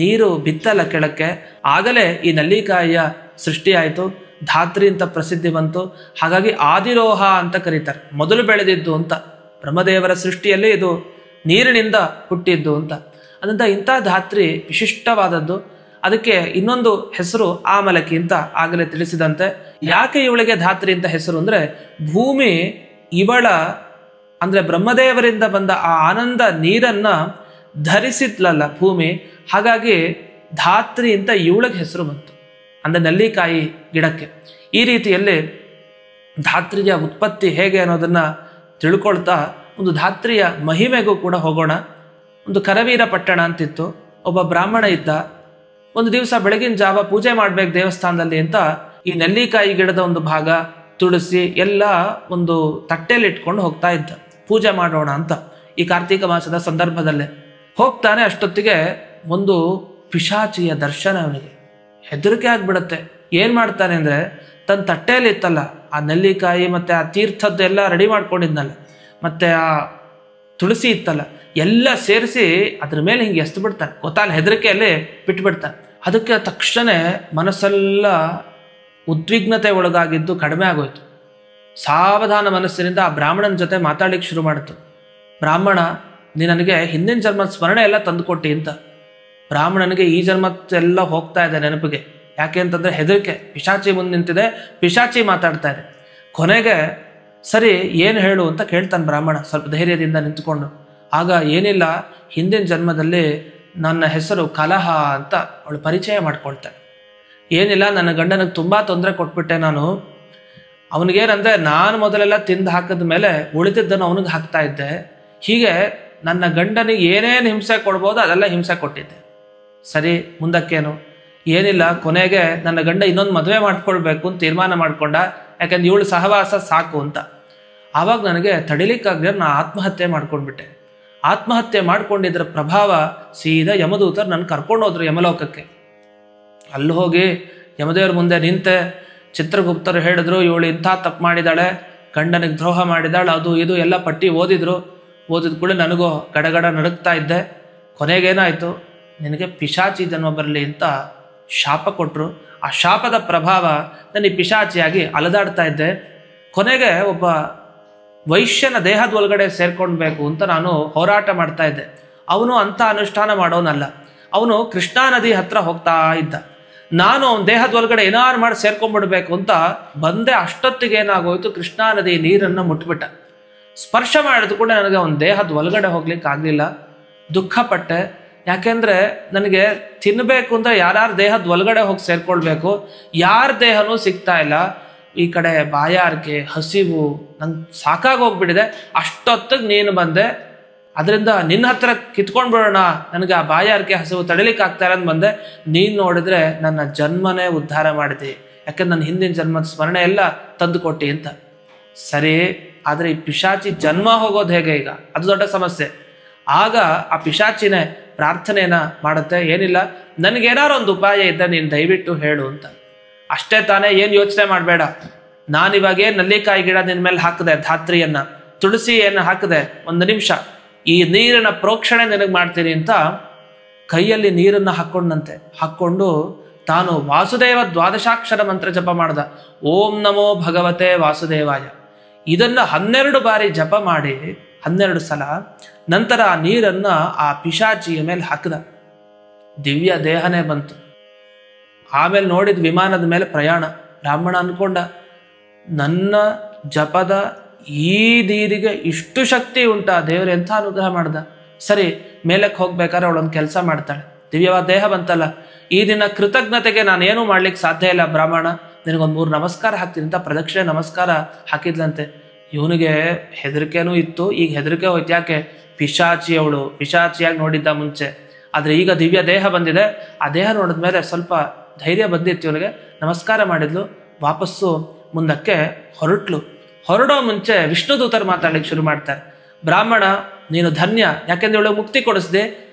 ನೀರು ಬಿತ್ತಲ್ಲ ಕೆಳಕ್ಕೆ. ಆಗಲೇ ಈ ನೆಲ್ಲಿಕಾಯಿಯ ಸೃಷ್ಟಿ ಆಯಿತು, ಧಾತ್ರಿ ಅಂತ ಪ್ರಸಿದ್ಧಿ ಬಂತು. ಹಾಗಾಗಿ ಆದಿರೋಹ ಅಂತ ಕರೀತಾರೆ, ಮೊದಲು ಬೆಳೆದಿದ್ದು ಅಂತ. ಬ್ರಹ್ಮದೇವರ ಸೃಷ್ಟಿಯಲ್ಲಿ ಇದು ನೀರಿನಿಂದ ಹುಟ್ಟಿದ್ದು ಅಂತ. ಅದರಿಂದ ಇಂಥ ಧಾತ್ರಿ ವಿಶಿಷ್ಟವಾದದ್ದು. ಅದಕ್ಕೆ ಇನ್ನೊಂದು ಹೆಸರು ಆಮಲಕಿ ಅಂತ ಆಗಲೇ ತಿಳಿಸಿದಂತೆ. ಯಾಕೆ ಇವಳಿಗೆ ಧಾತ್ರಿ ಅಂತ ಹೆಸರು ಅಂದರೆ, ಭೂಮಿ ಇವಳ ಅಂದರೆ ಬ್ರಹ್ಮದೇವರಿಂದ ಬಂದ ಆ ಆನಂದ ನೀರನ್ನ ಧರಿಸಿದ್ಲಲ್ಲ ಭೂಮಿ, ಹಾಗಾಗಿ ಧಾತ್ರಿ ಅಂತ ಇವಳಿಗೆ ಹೆಸರು ಬಂತು, ಅಂದರೆ ನೆಲ್ಲಿಕಾಯಿ ಗಿಡಕ್ಕೆ. ಈ ರೀತಿಯಲ್ಲಿ ಧಾತ್ರಿಯ ಉತ್ಪತ್ತಿ ಹೇಗೆ ಅನ್ನೋದನ್ನ ತಿಳ್ಕೊಳ್ತಾ ಒಂದು ಧಾತ್ರಿಯ ಮಹಿಮೆಗೂ ಕೂಡ ಹೋಗೋಣ. ಒಂದು ಕರವೀರ ಪಟ್ಟಣ ಅಂತಿತ್ತು. ಒಬ್ಬ ಬ್ರಾಹ್ಮಣ ಇದ್ದ. ಒಂದು ದಿವಸ ಬೆಳಗಿನ ಜಾವ ಪೂಜೆ ಮಾಡ್ಬೇಕು ದೇವಸ್ಥಾನದಲ್ಲಿ ಅಂತ ಈ ನೆಲ್ಲಿಕಾಯಿ ಗಿಡದ ಒಂದು ಭಾಗ ತುಳಸಿ ಎಲ್ಲ ಒಂದು ತಟ್ಟೆಯಲ್ಲಿ ಇಟ್ಕೊಂಡು ಹೋಗ್ತಾ ಇದ್ದ, ಪೂಜೆ ಮಾಡೋಣ ಅಂತ. ಈ ಕಾರ್ತೀಕ ಮಾಸದ ಸಂದರ್ಭದಲ್ಲೇ ಹೋಗ್ತಾನೆ. ಅಷ್ಟೊತ್ತಿಗೆ ಒಂದು ಪಿಶಾಚಿಯ ದರ್ಶನ ಅವನಿಗೆ. ಹೆದರಿಕೆ ಆಗ್ಬಿಡತ್ತೆ. ಏನು ಮಾಡ್ತಾನೆ ಅಂದರೆ ತನ್ನ ತಟ್ಟೆಯಲ್ಲಿ ಇತ್ತಲ್ಲ ಆ ನೆಲ್ಲಿಕಾಯಿ ಮತ್ತು ಆ ತೀರ್ಥದ್ದೆಲ್ಲ ರೆಡಿ ಮಾಡ್ಕೊಂಡಿದ್ನಲ್ಲ, ಮತ್ತು ಆ ತುಳಸಿ ಇತ್ತಲ್ಲ, ಎಲ್ಲ ಸೇರಿಸಿ ಅದ್ರ ಮೇಲೆ ಹಿಂಗೆ ಎಸ್ದು ಬಿಡ್ತಾನೆ. ಗೊತ್ತಾಲ ಹೆದರಿಕೆಯಲ್ಲಿ ಬಿಟ್ಬಿಡ್ತಾನೆ. ಅದಕ್ಕೆ ತಕ್ಷಣ ಮನಸ್ಸೆಲ್ಲ ಉದ್ವಿಗ್ನತೆ ಒಳಗಾಗಿದ್ದು ಕಡಿಮೆ ಆಗೋಯ್ತು. ಸಾವಧಾನ ಮನಸ್ಸಿನಿಂದ ಆ ಬ್ರಾಹ್ಮಣನ ಜೊತೆ ಮಾತಾಡಲಿಕ್ಕೆ ಶುರು ಮಾಡಿತು. ಬ್ರಾಹ್ಮಣ, ನೀ ನನಗೆ ಹಿಂದಿನ ಜನ್ಮದ ಸ್ಮರಣೆ ಎಲ್ಲ ತಂದುಕೊಟ್ಟಿ ಅಂತ. ಬ್ರಾಹ್ಮಣನಿಗೆ ಈ ಜನ್ಮತ್ತೆಲ್ಲ ಹೋಗ್ತಾ ಇದೆ ನೆನಪಿಗೆ. ಯಾಕೆ ಅಂತಂದರೆ ಹೆದರಿಕೆ, ಪಿಶಾಚಿ ಮುಂದೆ ನಿಂತಿದೆ, ಪಿಶಾಚಿ ಮಾತಾಡ್ತಾ ಇದೆ. ಕೊನೆಗೆ ಸರಿ ಏನು ಹೇಳು ಅಂತ ಕೇಳ್ತಾನೆ ಬ್ರಾಹ್ಮಣ ಸ್ವಲ್ಪ ಧೈರ್ಯದಿಂದ ನಿಂತ್ಕೊಂಡು. ಆಗ ಏನಿಲ್ಲ, ಹಿಂದಿನ ಜನ್ಮದಲ್ಲಿ ನನ್ನ ಹೆಸರು ಕಲಹ ಅಂತ ಅವಳು ಪರಿಚಯ ಮಾಡ್ಕೊಳ್ತಾಳೆ. ಏನಿಲ್ಲ, ನನ್ನ ಗಂಡನಿಗೆ ತುಂಬ ತೊಂದರೆ ಕೊಟ್ಬಿಟ್ಟೆ ನಾನು. ಅವನಿಗೇನಂದರೆ ನಾನು ಮೊದಲೆಲ್ಲ ತಿಂದು ಹಾಕಿದ ಮೇಲೆ ಉಳಿದಿದ್ದನ್ನು ಅವನಿಗೆ ಹಾಕ್ತಾ ಇದ್ದೆ. ಹೀಗೆ ನನ್ನ ಗಂಡನಿಗೆ ಏನೇನು ಹಿಂಸೆ ಕೊಡ್ಬೋದು ಅದೆಲ್ಲ ಹಿಂಸೆ ಕೊಟ್ಟಿದ್ದೆ. ಸರಿ, ಮುಂದಕ್ಕೇನು? ಏನಿಲ್ಲ, ಕೊನೆಗೆ ನನ್ನ ಗಂಡ ಇನ್ನೊಂದು ಮದುವೆ ಮಾಡ್ಕೊಳ್ಬೇಕು ಅಂತ ತೀರ್ಮಾನ ಮಾಡ್ಕೊಂಡ. ಯಾಕೆಂದ್ರೆ ಇವಳು ಸಹವಾಸ ಸಾಕು ಅಂತ. ಆವಾಗ ನನಗೆ ತಡಿಲಿಕ್ಕಾಗದೆ ನಾನು ಆತ್ಮಹತ್ಯೆ ಮಾಡ್ಕೊಂಡ್ಬಿಟ್ಟೆ. ಆತ್ಮಹತ್ಯೆ ಮಾಡ್ಕೊಂಡಿದ್ರ ಪ್ರಭಾವ ಸೀದಾ ಯಮದೂತರು ನನ್ನ ಕರ್ಕೊಂಡು ಹೋದ್ರು ಯಮಲೋಕಕ್ಕೆ. ಅಲ್ಲಿ ಹೋಗಿ ಯಮದೇವ್ರ ಮುಂದೆ ನಿಂತೆ ಚಿತ್ರಗುಪ್ತರು ಹೇಳಿದ್ರು, ಇವಳು ಇಂಥ ತಪ್ಪು ಮಾಡಿದಾಳೆ, ಗಂಡನಿಗೆ ದ್ರೋಹ ಮಾಡಿದಾಳೆ, ಅದು ಇದು ಎಲ್ಲ ಪಟ್ಟಿ ಓದಿದ್ರು. ಓದಿದ ಕೂಡ ನನಗೂ ಗಡಗಡ ನಡುಗ್ತಾ ಇದ್ದೆ. ಕೊನೆಗೇನಾಯಿತು, ನಿನಗೆ ಪಿಶಾಚಿ ಜನ್ಮ ಬರಲಿ ಅಂತ ಶಾಪ ಕೊಟ್ಟರು. ಆ ಶಾಪದ ಪ್ರಭಾವ ನಾನು ಈ ಪಿಶಾಚಿಯಾಗಿ ಅಲದಾಡ್ತಾ ಇದ್ದೆ. ಕೊನೆಗೆ ಒಬ್ಬ ವೈಶ್ಯನ ದೇಹದ ಒಳಗಡೆ ಸೇರ್ಕೊಳ್ಬೇಕು ಅಂತ ನಾನು ಹೋರಾಟ ಮಾಡ್ತಾ ಇದ್ದೆ. ಅವನು ಅಂಥ ಅನುಷ್ಠಾನ ಮಾಡೋನಲ್ಲ, ಅವನು ಕೃಷ್ಣಾ ನದಿ ಹತ್ರ ಹೋಗ್ತಾ ಇದ್ದ. ನಾನು ಅವನ ದೇಹದ ಒಳಗಡೆ ಏನಾರು ಮಾಡಿ ಸೇರ್ಕೊಂಡ್ಬಿಡ್ಬೇಕು ಅಂತ ಬಂದೆ. ಅಷ್ಟೊತ್ತಿಗೆ ಏನಾಗೋಯ್ತು, ಕೃಷ್ಣಾ ನದಿ ನೀರನ್ನು ಮುಟ್ಬಿಟ್ಟ. ಸ್ಪರ್ಶ ಮಾಡಿದ ಕೂಡ ನನಗೆ ಅವನ ದೇಹದ ಒಳಗಡೆ ಹೋಗ್ಲಿಕ್ಕೆ ಆಗಲಿಲ್ಲ. ದುಃಖಪಟ್ಟೆ. ಯಾಕೆಂದರೆ ನನಗೆ ತಿನ್ನಬೇಕು ಅಂದರೆ ಯಾರ್ಯಾರ ದೇಹದ ಒಳಗಡೆ ಹೋಗಿ ಸೇರ್ಕೊಳ್ಬೇಕು, ಯಾರ ದೇಹನೂ ಸಿಗ್ತಾ ಇಲ್ಲ. ಈ ಕಡೆ ಬಾಯಾರಿಕೆ, ಹಸಿವು, ನಂಗೆ ಸಾಕಾಗೋಗ್ಬಿಟ್ಟಿದೆ. ಅಷ್ಟೊತ್ತಿಗೆ ನೀನು ಬಂದೆ, ಅದರಿಂದ ನಿನ್ನ ಹತ್ರ ಕಿತ್ಕೊಂಡ್ಬಿಡೋಣ, ನನಗೆ ಆ ಬಾಯಾರಿಕೆ ಹಸಿವು ತಡಿಲಿಕ್ಕೆ ಆಗ್ತಾ ಇಲ್ಲ ಅಂತ ಬಂದೆ. ನೀನು ನೋಡಿದ್ರೆ ನನ್ನ ಜನ್ಮನೇ ಉದ್ಧಾರ ಮಾಡಿದೆ, ಯಾಕಂದ್ರೆ ನನ್ನ ಹಿಂದಿನ ಜನ್ಮದ ಸ್ಮರಣೆ ಎಲ್ಲ ತಂದು ಕೊಟ್ಟಿ ಅಂತ. ಸರಿ, ಆದರೆ ಈ ಪಿಶಾಚಿ ಜನ್ಮ ಹೋಗೋದು ಹೇಗೆ? ಈಗ ಅದು ದೊಡ್ಡ ಸಮಸ್ಯೆ. ಆಗ ಆ ಪಿಶಾಚಿನೇ ಪ್ರಾರ್ಥನೆಯನ್ನ ಮಾಡುತ್ತೆ. ಏನಿಲ್ಲ, ನನಗೇನಾರು ಒಂದು ಉಪಾಯ ಇದ್ದ ನೀನು ದಯವಿಟ್ಟು ಹೇಳು ಅಂತ. ಅಷ್ಟೇ ತಾನೇ, ಏನು ಯೋಚನೆ ಮಾಡಬೇಡ. ನಾನಿವಾಗೇ ನಲ್ಲಿಕಾಯಿ ಗಿಡ ನಿನ್ನ ಮೇಲೆ ಹಾಕಿದೆ, ಧಾತ್ರಿಯನ್ನ, ತುಳಸಿಯನ್ನು ಹಾಕಿದೆ, ಒಂದು ನಿಮಿಷ ಈ ನೀರಿನ ಪ್ರೋಕ್ಷಣೆ ನಿನಗೆ ಮಾಡ್ತೀನಿ ಅಂತ ಕೈಯಲ್ಲಿ ನೀರನ್ನು ಹಾಕ್ಕೊಂಡು ತಾನು ವಾಸುದೇವ ದ್ವಾದಶಾಕ್ಷರ ಮಂತ್ರ ಜಪ ಮಾಡ್ದ. ಓಂ ನಮೋ ಭಗವತೆ ವಾಸುದೇವಾಯ. ಇದನ್ನು 12 ಬಾರಿ ಜಪ ಮಾಡಿ 12 ಸಲ ನಂತರ ಆ ನೀರನ್ನು ಆ ಪಿಶಾಚಿಯ ಮೇಲೆ ಹಾಕಿದ. ದಿವ್ಯ ದೇಹನೇ ಬಂತು. ಆಮೇಲೆ ನೋಡಿದ ವಿಮಾನದ ಮೇಲೆ ಪ್ರಯಾಣ. ಬ್ರಾಹ್ಮಣ ಅನ್ಕೊಂಡ, ನನ್ನ ಜಪದ ಈ ನೀರಿಗೆ ಇಷ್ಟು ಶಕ್ತಿ ಉಂಟಾ, ದೇವರು ಎಂಥ ಅನುಗ್ರಹ ಮಾಡ್ದ. ಸರಿ, ಮೇಲಕ್ಕೆ ಹೋಗ್ಬೇಕಾದ್ರೆ ಅವಳೊಂದು ಕೆಲಸ ಮಾಡ್ತಾಳೆ. ದಿವ್ಯವಾದ ದೇಹ ಬಂತಲ್ಲ, ಈ ದಿನ ಕೃತಜ್ಞತೆಗೆ ನಾನೇನು ಮಾಡ್ಲಿಕ್ಕೆ ಸಾಧ್ಯ ಇಲ್ಲ ಬ್ರಾಹ್ಮಣ, ನಿನಗೊಂದು 3 ನಮಸ್ಕಾರ ಹಾಕ್ತೀನಿ ಅಂತ ಪ್ರದಕ್ಷಿಣೆ ನಮಸ್ಕಾರ ಹಾಕಿದ್ಲಂತೆ. ಇವನಿಗೆ ಹೆದರಿಕೆನೂ ಇತ್ತು. ಈಗ ಹೆದರಿಕೆ ಹೋಯ್ತು. ಯಾಕೆ? ಪಿಶಾಚಿ ಅವಳು, ಪಿಶಾಚಿಯಾಗಿ ನೋಡಿದ್ದ ಮುಂಚೆ. ಆದರೆ ಈಗ ದಿವ್ಯ ದೇಹ ಬಂದಿದೆ. ಆ ದೇಹ ನೋಡಿದ್ಮೇಲೆ ಸ್ವಲ್ಪ ಧೈರ್ಯ ಬಂದಿತ್ತು ಇವನಿಗೆ. ನಮಸ್ಕಾರ ಮಾಡಿದ್ಲು, ವಾಪಸ್ಸು ಮುಂದಕ್ಕೆ ಹೊರಡೋ ಮುಂಚೆ ವಿಷ್ಣು ದೂತರು ಮಾತಾಡ್ಲಿಕ್ಕೆ ಶುರು ಮಾಡ್ತಾರೆ. ಬ್ರಾಹ್ಮಣ, ನೀನು ಧನ್ಯ, ಯಾಕೆಂದ್ರೆ ಇವಳು ಮುಕ್ತಿ ಕೊಡಿಸಿದೆ.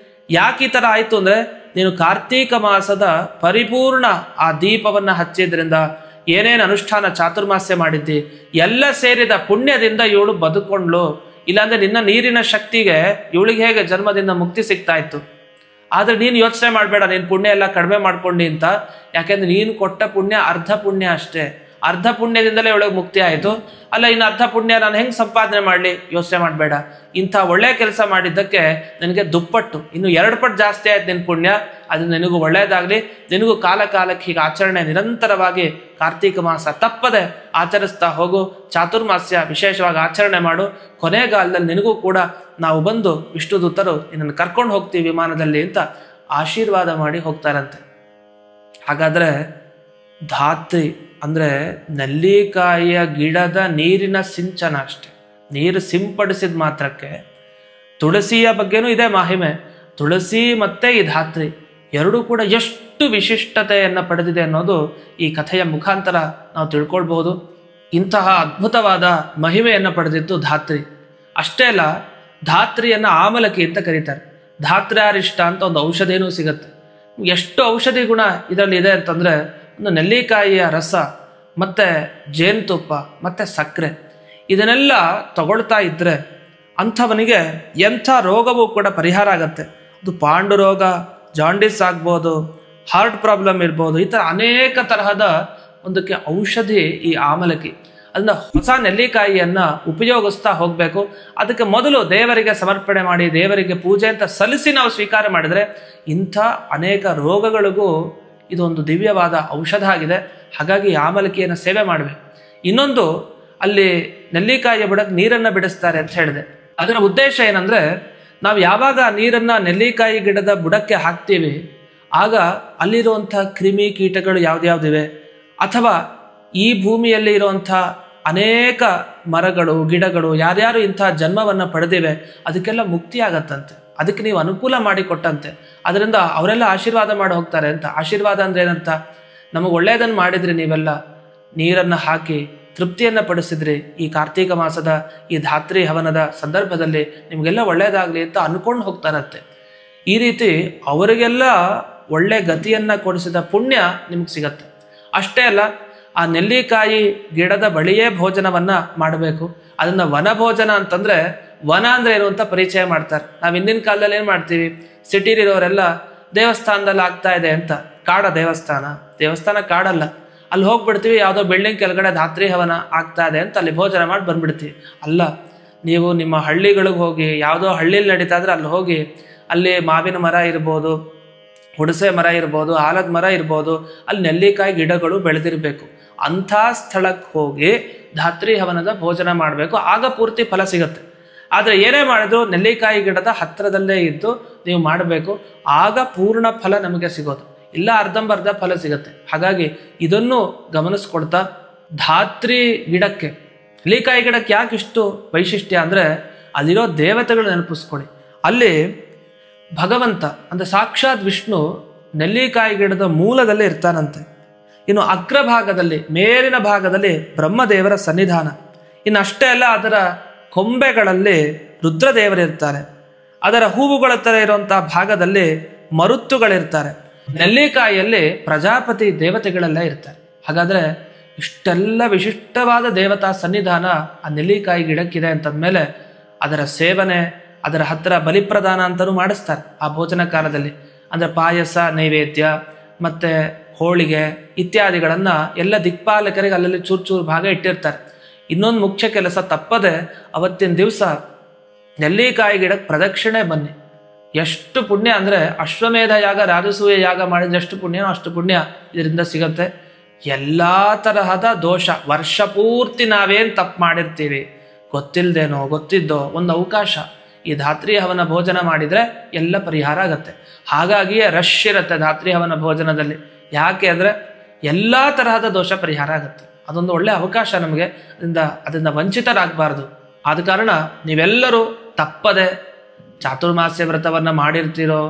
ಯಾಕೆ ಈ ಥರ ಆಯಿತು ಅಂದರೆ, ನೀನು ಕಾರ್ತೀಕ ಮಾಸದ ಪರಿಪೂರ್ಣ ಆ ದೀಪವನ್ನು ಹಚ್ಚಿದ್ರಿಂದ ಏನೇನು ಅನುಷ್ಠಾನ ಚಾತುರ್ಮಾಸ್ಯ ಮಾಡಿದ್ದಿ ಎಲ್ಲ ಸೇರಿದ ಪುಣ್ಯದಿಂದ ಇವಳು ಬದುಕೊಂಡ್ಲು. ಇಲ್ಲಾಂದ್ರೆ ನಿನ್ನ ನೀರಿನ ಶಕ್ತಿಗೆ ಇವಳಿಗೆ ಹೇಗೆ ಜನ್ಮದಿಂದ ಮುಕ್ತಿ ಸಿಗ್ತಾ ಇತ್ತು. ಆದರೆ ನೀನು ಯೋಚನೆ ಮಾಡಬೇಡ, ನೀನು ಪುಣ್ಯ ಎಲ್ಲ ಕಡಿಮೆ ಮಾಡ್ಕೊಂಡಿ ಅಂತ. ಯಾಕೆಂದ್ರೆ ನೀನು ಕೊಟ್ಟ ಪುಣ್ಯ ಅರ್ಧ ಪುಣ್ಯ ಅಷ್ಟೇ. ಅರ್ಧ ಪುಣ್ಯದಿಂದಲೇ ಇವಳಿಗೆ ಮುಕ್ತಿ ಆಯಿತು. ಅಲ್ಲ, ಇನ್ನು ಅರ್ಧ ಪುಣ್ಯ ನಾನು ಹೆಂಗೆ ಸಂಪಾದನೆ ಮಾಡಲಿ? ಯೋಚನೆ ಮಾಡಬೇಡ. ಇಂಥ ಒಳ್ಳೆ ಕೆಲಸ ಮಾಡಿದ್ದಕ್ಕೆ ನನಗೆ ದುಪ್ಪಟ್ಟು, ಇನ್ನು 2 ಪಟ್ಟು ಜಾಸ್ತಿ ಆಯ್ತು ನಿನ್ನ ಪುಣ್ಯ. ಅದು ನಿನಗೂ ಒಳ್ಳೆಯದಾಗಲಿ. ನಿನಗೂ ಕಾಲಕ್ಕೆ ಹೀಗೆ ಆಚರಣೆ ನಿರಂತರವಾಗಿ ಕಾರ್ತೀಕ ಮಾಸ ತಪ್ಪದೆ ಆಚರಿಸ್ತಾ ಹೋಗು. ಚಾತುರ್ಮಾಸ್ಯ ವಿಶೇಷವಾಗಿ ಆಚರಣೆ ಮಾಡು. ಕೊನೆಗಾಲದಲ್ಲಿ ನಿನಗೂ ಕೂಡ ನಾವು ಬಂದು ವಿಷ್ಣು ದೂತರು ನಿನ್ನನ್ನು ಕರ್ಕೊಂಡು ಹೋಗ್ತೀವಿ ವಿಮಾನದಲ್ಲಿ ಅಂತ ಆಶೀರ್ವಾದ ಮಾಡಿ ಹೋಗ್ತಾರಂತೆ. ಹಾಗಾದರೆ ಧಾತ್ರಿ ಅಂದರೆ ನೆಲ್ಲಿಕಾಯಿಯ ಗಿಡದ ನೀರಿನ ಸಿಂಚನ ಅಷ್ಟೆ. ನೀರು ಸಿಂಪಡಿಸಿದ ಮಾತ್ರಕ್ಕೆ. ತುಳಸಿಯ ಬಗ್ಗೆನೂ ಇದೆ ಮಹಿಮೆ. ತುಳಸಿ ಮತ್ತು ಈ ಧಾತ್ರಿ ಎರಡೂ ಕೂಡ ಎಷ್ಟು ವಿಶಿಷ್ಟತೆಯನ್ನು ಪಡೆದಿದೆ ಅನ್ನೋದು ಈ ಕಥೆಯ ಮುಖಾಂತರ ನಾವು ತಿಳ್ಕೊಳ್ಬಹುದು. ಇಂತಹ ಅದ್ಭುತವಾದ ಮಹಿಮೆಯನ್ನು ಪಡೆದಿತ್ತು ಧಾತ್ರಿ. ಅಷ್ಟೇ ಅಲ್ಲ, ಧಾತ್ರಿಯನ್ನು ಆಮಲಕಿ ಅಂತ ಕರೀತಾರೆ. ಧಾತ್ರ್ಯಾರಿಷ್ಟ ಅಂತ ಒಂದು ಔಷಧಿನೂ ಸಿಗುತ್ತೆ. ಎಷ್ಟು ಔಷಧಿ ಗುಣ ಇದರಲ್ಲಿ ಇದೆ ಅಂತಂದರೆ, ಒಂದು ನೆಲ್ಲಿಕಾಯಿಯ ರಸ ಮತ್ತು ಜೇನುತುಪ್ಪ ಮತ್ತು ಸಕ್ಕರೆ ಇದನ್ನೆಲ್ಲ ತಗೊಳ್ತಾ ಇದ್ದರೆ ಅಂಥವನಿಗೆ ಎಂಥ ರೋಗವೂ ಕೂಡ ಪರಿಹಾರ ಆಗತ್ತೆ. ಅದು ಪಾಂಡು ರೋಗ, ಜಾಂಡಿಸ್ ಆಗ್ಬೋದು, ಹಾರ್ಟ್ ಪ್ರಾಬ್ಲಮ್ ಇರ್ಬೋದು, ಈ ಥರ ಅನೇಕ ತರಹದ ಒಂದಕ್ಕೆ ಔಷಧಿ ಈ ಆಮಲಕಿ. ಅದನ್ನ ಹೊಸ ನೆಲ್ಲಿಕಾಯಿಯನ್ನು ಉಪಯೋಗಿಸ್ತಾ ಹೋಗಬೇಕು. ಅದಕ್ಕೆ ಮೊದಲು ದೇವರಿಗೆ ಸಮರ್ಪಣೆ ಮಾಡಿ ದೇವರಿಗೆ ಪೂಜೆ ಅಂತ ಸಲ್ಲಿಸಿ ನಾವು ಸ್ವೀಕಾರ ಮಾಡಿದರೆ ಇಂಥ ಅನೇಕ ರೋಗಗಳಿಗೂ ಇದೊಂದು ದಿವ್ಯವಾದ ಔಷಧ ಆಗಿದೆ. ಹಾಗಾಗಿ ಆಮಲಕಿಯನ್ನು ಸೇವೆ ಮಾಡಬೇಕು. ಇನ್ನೊಂದು, ಅಲ್ಲಿ ನೆಲ್ಲಿಕಾಯಿಯ ಬುಡಕ್ಕೆ ನೀರನ್ನು ಬಿಡಿಸ್ತಾರೆ ಅಂತ ಹೇಳಿದೆ. ಅದರ ಉದ್ದೇಶ ಏನಂದರೆ, ನಾವು ಯಾವಾಗ ನೀರನ್ನು ನೆಲ್ಲಿಕಾಯಿ ಗಿಡದ ಬುಡಕ್ಕೆ ಹಾಕ್ತೀವಿ ಆಗ ಅಲ್ಲಿರುವಂಥ ಕ್ರಿಮಿ ಕೀಟಗಳು ಯಾವ್ದ್ಯಾವ್ದಿವೆ ಅಥವಾ ಈ ಭೂಮಿಯಲ್ಲಿ ಇರುವಂಥ ಅನೇಕ ಮರಗಳು ಗಿಡಗಳು ಯಾರ್ಯಾರು ಇಂಥ ಜನ್ಮವನ್ನು ಪಡೆದಿವೆ ಅದಕ್ಕೆಲ್ಲ ಮುಕ್ತಿ ಆಗತ್ತಂತೆ. ಅದಕ್ಕೆ ನೀವು ಅನುಕೂಲ ಮಾಡಿ ಕೊಟ್ಟಂತೆ. ಅದರಿಂದ ಅವರೆಲ್ಲ ಆಶೀರ್ವಾದ ಮಾಡಿ ಹೋಗ್ತಾರೆ ಅಂತ. ಆಶೀರ್ವಾದ ಅಂದ್ರೆ ಏನಂತ, ನಮಗೆ ಒಳ್ಳೆಯದನ್ನು ಮಾಡಿದ್ರಿ, ನೀವೆಲ್ಲ ನೀರನ್ನು ಹಾಕಿ ತೃಪ್ತಿಯನ್ನು ಪಡಿಸಿದ್ರಿ, ಈ ಕಾರ್ತೀಕ ಮಾಸದ ಈ ಧಾತ್ರಿ ಹವನದ ಸಂದರ್ಭದಲ್ಲಿ ನಿಮಗೆಲ್ಲ ಒಳ್ಳೆಯದಾಗಲಿ ಅಂತ ಅನ್ಕೊಂಡು ಹೋಗ್ತಾರಂತೆ. ಈ ರೀತಿ ಅವರಿಗೆಲ್ಲ ಒಳ್ಳೆ ಗತಿಯನ್ನು ಕೊಡಿಸಿದ ಪುಣ್ಯ ನಿಮ್ಗೆ ಸಿಗತ್ತೆ. ಅಷ್ಟೇ ಅಲ್ಲ, ಆ ನೆಲ್ಲಿಕಾಯಿ ಗಿಡದ ಬಳಿಯೇ ಭೋಜನವನ್ನು ಮಾಡಬೇಕು. ಅದನ್ನು ವನಭೋಜನ ಅಂತಂದರೆ, ವನ ಅಂದರೆ ಏನು ಅಂತ ಪರಿಚಯ ಮಾಡ್ತಾರೆ. ನಾವು ಹಿಂದಿನ ಕಾಲದಲ್ಲಿ ಏನು ಮಾಡ್ತೀವಿ, ಸಿಟಿಲಿರೋರೆಲ್ಲ ದೇವಸ್ಥಾನದಲ್ಲಿ ಆಗ್ತಾ ಇದೆ ಅಂತ, ಕಾಡ ದೇವಸ್ಥಾನ ಕಾಡಲ್ಲ, ಅಲ್ಲಿ ಹೋಗ್ಬಿಡ್ತೀವಿ, ಯಾವುದೋ ಬಿಲ್ಡಿಂಗ್ ಕೆಳಗಡೆ ಧಾತ್ರಿ ಹವನ ಆಗ್ತಾ ಇದೆ ಅಂತ ಅಲ್ಲಿ ಭೋಜನ ಮಾಡಿ ಬಂದ್ಬಿಡ್ತೀವಿ. ಅಲ್ಲ, ನೀವು ನಿಮ್ಮ ಹಳ್ಳಿಗಳಿಗೆ ಹೋಗಿ, ಯಾವುದೋ ಹಳ್ಳಿಲಿ ನಡೀತಾ ಇದ್ರೆ ಅಲ್ಲಿ ಹೋಗಿ, ಅಲ್ಲಿ ಮಾವಿನ ಮರ ಇರ್ಬೋದು, ಹುಣಸೆ ಮರ ಇರ್ಬೋದು, ಆಲದ ಮರ ಇರ್ಬೋದು, ಅಲ್ಲಿ ನೆಲ್ಲಿಕಾಯಿ ಗಿಡಗಳು ಬೆಳೆದಿರಬೇಕು. ಅಂಥ ಸ್ಥಳಕ್ಕೆ ಹೋಗಿ ಧಾತ್ರಿ ಹವನದ ಭೋಜನ ಮಾಡಬೇಕು. ಆಗ ಪೂರ್ತಿ ಫಲ ಸಿಗುತ್ತೆ. ಆದರೆ ಏನೇ ಮಾಡಿದ್ರು ನೆಲ್ಲಿಕಾಯಿ ಗಿಡದ ಹತ್ತಿರದಲ್ಲೇ ಇದ್ದು ನೀವು ಮಾಡಬೇಕು. ಆಗ ಪೂರ್ಣ ಫಲ ನಮಗೆ ಸಿಗೋದು, ಇಲ್ಲ ಅರ್ಧಂಬರ್ಧ ಫಲ ಸಿಗುತ್ತೆ. ಹಾಗಾಗಿ ಇದನ್ನು ಗಮನಿಸ್ಕೊಡ್ತಾ, ಧಾತ್ರಿ ಗಿಡಕ್ಕೆ, ನೆಲ್ಲಿಕಾಯಿ ಗಿಡಕ್ಕೆ ಯಾಕೆ ಇಷ್ಟು ವೈಶಿಷ್ಟ್ಯ ಅಂದರೆ, ಅಲ್ಲಿರೋ ದೇವತೆಗಳು ನೆನಪಿಸ್ಕೊಳ್ಳಿ. ಅಲ್ಲಿ ಭಗವಂತ ಅಂದರೆ ಸಾಕ್ಷಾತ್ ವಿಷ್ಣು ನೆಲ್ಲಿಕಾಯಿ ಗಿಡದ ಮೂಲದಲ್ಲೇ ಇರ್ತಾನಂತೆ. ಇನ್ನು ಅಗ್ರಭಾಗದಲ್ಲಿ, ಮೇಲಿನ ಭಾಗದಲ್ಲಿ ಬ್ರಹ್ಮದೇವರ ಸನ್ನಿಧಾನ. ಇನ್ನು ಅಷ್ಟೇ ಅಲ್ಲ, ಅದರ ಕೊಂಬೆಗಳಲ್ಲಿ ರುದ್ರದೇವರಿರ್ತಾರೆ. ಅದರ ಹೂವುಗಳ ಥರ ಇರುವಂತಹ ಭಾಗದಲ್ಲಿ ಮರುತ್ತುಗಳಿರ್ತಾರೆ. ನೆಲ್ಲಿಕಾಯಿಯಲ್ಲಿ ಪ್ರಜಾಪತಿ ದೇವತೆಗಳೆಲ್ಲ ಇರ್ತಾರೆ. ಹಾಗಾದರೆ ಇಷ್ಟೆಲ್ಲ ವಿಶಿಷ್ಟವಾದ ದೇವತಾ ಸನ್ನಿಧಾನ ಆ ನೆಲ್ಲಿಕಾಯಿ ಗಿಡಕ್ಕಿದೆ ಅಂತಂದಮೇಲೆ ಅದರ ಸೇವನೆ, ಅದರ ಹತ್ತಿರ ಬಲಿಪ್ರದಾನ ಅಂತಲೂ ಮಾಡಿಸ್ತಾರೆ ಆ ಭೋಜನ ಕಾಲದಲ್ಲಿ. ಅಂದರೆ ಪಾಯಸ, ನೈವೇದ್ಯ ಮತ್ತು ಹೋಳಿಗೆ ಇತ್ಯಾದಿಗಳನ್ನು ಎಲ್ಲ ದಿಕ್ಪಾಲಕರಿಗೆ ಅಲ್ಲಲ್ಲಿ ಚೂರು ಭಾಗ ಇಟ್ಟಿರ್ತಾರೆ. ಇನ್ನೊಂದು ಮುಖ್ಯ ಕೆಲಸ ತಪ್ಪದೆ ಅವತ್ತಿನ ದಿವಸ ನೆಲ್ಲಿಕಾಯಿ ಗಿಡಕ್ಕೆ ಪ್ರದಕ್ಷಿಣೆ ಬನ್ನಿ. ಎಷ್ಟು ಪುಣ್ಯ ಅಂದರೆ, ಅಶ್ವಮೇಧ ಯಾಗ, ರಾಜಸೂಯ ಯಾಗ ಮಾಡಿದಷ್ಟು ಪುಣ್ಯನೋ ಅಷ್ಟು ಪುಣ್ಯ ಇದರಿಂದ ಸಿಗತ್ತೆ. ಎಲ್ಲ ತರಹದ ದೋಷ, ವರ್ಷ ಪೂರ್ತಿ ನಾವೇನು ತಪ್ಪು ಮಾಡಿರ್ತೀವಿ, ಗೊತ್ತಿಲ್ಲದೇನೋ ಗೊತ್ತಿದ್ದೋ, ಒಂದು ಅವಕಾಶ ಈ ಧಾತ್ರಿ ಹವನ ಭೋಜನ ಮಾಡಿದರೆ ಎಲ್ಲ ಪರಿಹಾರ ಆಗತ್ತೆ. ಹಾಗಾಗಿಯೇ ರಶ್ ಇರುತ್ತೆ ಧಾತ್ರಿ ಹವನ ಭೋಜನದಲ್ಲಿ. ಯಾಕೆ ಅಂದರೆ ಎಲ್ಲ ತರಹದ ದೋಷ ಪರಿಹಾರ ಆಗುತ್ತೆ. ಅದೊಂದು ಒಳ್ಳೆಯ ಅವಕಾಶ ನಮಗೆ. ಅದರಿಂದ ವಂಚಿತರಾಗಬಾರ್ದು. ಆದ ಕಾರಣ ನೀವೆಲ್ಲರೂ ತಪ್ಪದೆ ಚಾತುರ್ಮಾಸ್ಯ ವ್ರತವನ್ನು ಮಾಡಿರ್ತೀರೋ,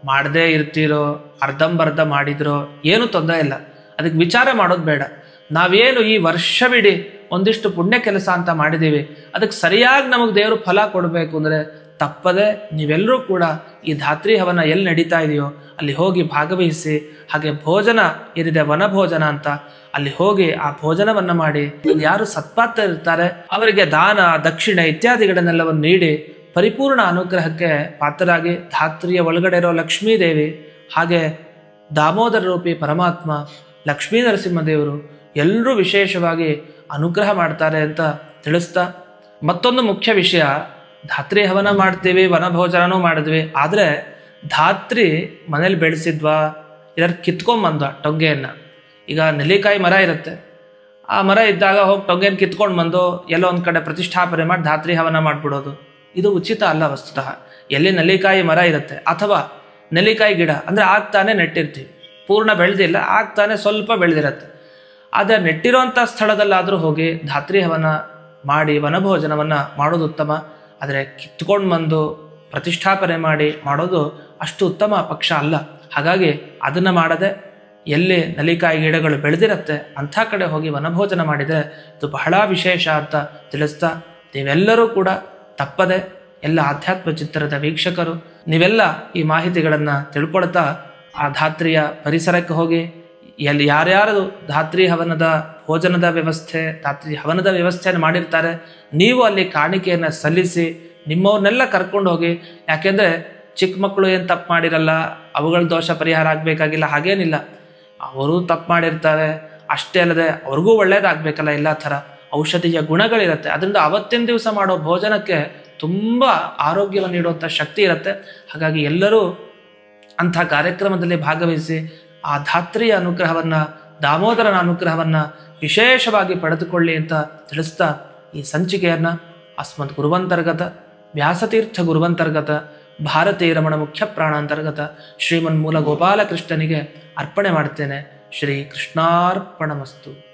ಮಾಡದೇ ಇರ್ತೀರೋ, ಅರ್ಧಂಬರ್ಧ ಮಾಡಿದ್ರೋ ಏನೂ ತೊಂದರೆ ಇಲ್ಲ. ಅದಕ್ಕೆ ವಿಚಾರ ಮಾಡೋದು ಬೇಡ. ನಾವೇನು ಈ ವರ್ಷವಿಡೀ ಒಂದಿಷ್ಟು ಪುಣ್ಯ ಕೆಲಸ ಅಂತ ಮಾಡಿದ್ದೀವಿ, ಅದಕ್ಕೆ ಸರಿಯಾಗಿ ನಮಗೆ ದೇವರು ಫಲ ಕೊಡಬೇಕು ಅಂದರೆ ತಪ್ಪದೆ ನೀವೆಲ್ಲರೂ ಕೂಡ ಈ ಧಾತ್ರಿ ಹವನ ಎಲ್ಲಿ ನಡೀತಾ ಇದೆಯೋ ಅಲ್ಲಿ ಹೋಗಿ ಭಾಗವಹಿಸಿ. ಹಾಗೆ ಭೋಜನ ಏನಿದೆ ವನಭೋಜನ ಅಂತ, ಅಲ್ಲಿ ಹೋಗಿ ಆ ಭೋಜನವನ್ನು ಮಾಡಿ ಯಾರು ಸತ್ಪಾತ್ರ ಇರ್ತಾರೆ ಅವರಿಗೆ ದಾನ, ದಕ್ಷಿಣೆ ಇತ್ಯಾದಿಗಳನ್ನೆಲ್ಲವನ್ನು ನೀಡಿ ಪರಿಪೂರ್ಣ ಅನುಗ್ರಹಕ್ಕೆ ಪಾತ್ರರಾಗಿ ಧಾತ್ರಿಯ ಒಳಗಡೆ ಇರೋ ಲಕ್ಷ್ಮೀದೇವಿ, ಹಾಗೆ ದಾಮೋದರ ರೂಪಿ ಪರಮಾತ್ಮ ಲಕ್ಷ್ಮೀ ನರಸಿಂಹದೇವರು ಎಲ್ಲರೂ ವಿಶೇಷವಾಗಿ ಅನುಗ್ರಹ ಮಾಡ್ತಾರೆ ಅಂತ ತಿಳಿಸ್ತಾ, ಮತ್ತೊಂದು ಮುಖ್ಯ ವಿಷಯ, ಧಾತ್ರಿ ಹವನ ಮಾಡ್ತೀವಿ, ವನಭೋಜನನೂ ಮಾಡಿದ್ವಿ, ಆದರೆ ಧಾತ್ರಿ ಮನೇಲಿ ಬೆಳೆಸಿದ್ವಾ ಎಲ್ಲರೂ ಕಿತ್ಕೊಂಡ್ಬಂದ್ವಾ ಟೊಂಗೆಯನ್ನು. ಈಗ ನೆಲ್ಲಿಕಾಯಿ ಮರ ಇರುತ್ತೆ, ಆ ಮರ ಇದ್ದಾಗ ಹೋಗಿ ಟೊಂಗೆಯನ್ನು ಕಿತ್ಕೊಂಡು ಬಂದು ಎಲ್ಲೋ ಒಂದು ಕಡೆ ಪ್ರತಿಷ್ಠಾಪನೆ ಮಾಡಿ ಧಾತ್ರಿ ಹವನ ಮಾಡಿಬಿಡೋದು ಇದು ಉಚಿತ ಅಲ್ಲ ವಸ್ತುತಃ. ಎಲ್ಲಿ ನೆಲ್ಲಿಕಾಯಿ ಮರ ಇರುತ್ತೆ ಅಥವಾ ನೆಲ್ಲಿಕಾಯಿ ಗಿಡ ಅಂದರೆ ಆಗ್ತಾನೆ ನೆಟ್ಟಿರ್ತೀವಿ, ಪೂರ್ಣ ಬೆಳೆದಿಲ್ಲ, ಆಗ್ತಾನೆ ಸ್ವಲ್ಪ ಬೆಳೆದಿರತ್ತೆ. ಆದರೆ ನೆಟ್ಟಿರೋಂಥ ಸ್ಥಳದಲ್ಲಾದರೂ ಹೋಗಿ ಧಾತ್ರಿ ಹವನ ಮಾಡಿ ವನಭೋಜನವನ್ನು ಮಾಡೋದು ಉತ್ತಮ. ಆದರೆ ಕಿತ್ಕೊಂಡು ಬಂದು ಪ್ರತಿಷ್ಠಾಪನೆ ಮಾಡಿ ಮಾಡೋದು ಅಷ್ಟು ಉತ್ತಮ ಪಕ್ಷ ಅಲ್ಲ. ಹಾಗಾಗಿ ಅದನ್ನು ಮಾಡದೆ ಎಲ್ಲಿ ನೆಲ್ಲಿಕಾಯಿ ಗಿಡಗಳು ಬೆಳೆದಿರುತ್ತೆ ಅಂಥ ಕಡೆ ಹೋಗಿ ವನಭೋಜನ ಮಾಡಿದರೆ ಇದು ಬಹಳ ವಿಶೇಷ ಅಂತ ತಿಳಿಸ್ತಾ, ನೀವೆಲ್ಲರೂ ಕೂಡ ತಪ್ಪದೆ, ಎಲ್ಲ ಆಧ್ಯಾತ್ಮ ಚಿತ್ರದ ವೀಕ್ಷಕರು ನೀವೆಲ್ಲ ಈ ಮಾಹಿತಿಗಳನ್ನು ತಿಳ್ಕೊಳ್ತಾ ಆ ಧಾತ್ರಿಯ ಪರಿಸರಕ್ಕೆ ಹೋಗಿ ಎಲ್ಲಿ ಯಾರ್ಯಾರು ಧಾತ್ರಿ ಹವನದ ಭೋಜನದ ವ್ಯವಸ್ಥೆ, ಧಾತ್ರಿ ಹವನದ ವ್ಯವಸ್ಥೆಯನ್ನು ಮಾಡಿರ್ತಾರೆ, ನೀವು ಅಲ್ಲಿ ಕಾಣಿಕೆಯನ್ನು ಸಲ್ಲಿಸಿ ನಿಮ್ಮವ್ರನ್ನೆಲ್ಲ ಕರ್ಕೊಂಡು ಹೋಗಿ. ಯಾಕೆಂದರೆ ಚಿಕ್ಕ ಮಕ್ಕಳು ಏನು ತಪ್ಪು ಮಾಡಿರಲ್ಲ, ಅವುಗಳ ದೋಷ ಪರಿಹಾರ ಆಗಬೇಕಾಗಿಲ್ಲ, ಹಾಗೇನಿಲ್ಲ. ಅವರು ತಪ್ಪು ಮಾಡಿರ್ತಾರೆ, ಅಷ್ಟೇ ಅಲ್ಲದೆ ಅವ್ರಿಗೂ ಒಳ್ಳೇದಾಗಬೇಕಲ್ಲ, ಎಲ್ಲ ಥರ ಔಷಧೀಯ ಗುಣಗಳಿರುತ್ತೆ. ಅದರಿಂದ ಅವತ್ತಿನ ದಿವಸ ಮಾಡೋ ಭೋಜನಕ್ಕೆ ತುಂಬ ಆರೋಗ್ಯವನ್ನು ನೀಡುವಂಥ ಶಕ್ತಿ ಇರುತ್ತೆ. ಹಾಗಾಗಿ ಎಲ್ಲರೂ ಅಂಥ ಕಾರ್ಯಕ್ರಮದಲ್ಲಿ ಭಾಗವಹಿಸಿ ಆ ಧಾತ್ರಿಯ ಅನುಗ್ರಹವನ್ನು, ದಾಮೋದರನ ಅನುಗ್ರಹವನ್ನು ವಿಶೇಷವಾಗಿ ಪಡೆದುಕೊಳ್ಳಿ ಅಂತ ತಿಳಿಸ್ತಾ ಈ ಸಂಚಿಕೆಯನ್ನು ಅಸ್ಮದ್ ಗುರುವಂತರ್ಗತ ವ್ಯಾಸತೀರ್ಥ ಗುರುವಂತರ್ಗತ ಭಾರತೀ ರಮಣ ಮುಖ್ಯ ಪ್ರಾಣಾಂತರ್ಗತ ಶ್ರೀಮನ್ಮೂಲ ಗೋಪಾಲಕೃಷ್ಣನಿಗೆ ಅರ್ಪಣೆ ಮಾಡ್ತೇನೆ. ಶ್ರೀ ಕೃಷ್ಣಾರ್ಪಣಮಸ್ತು.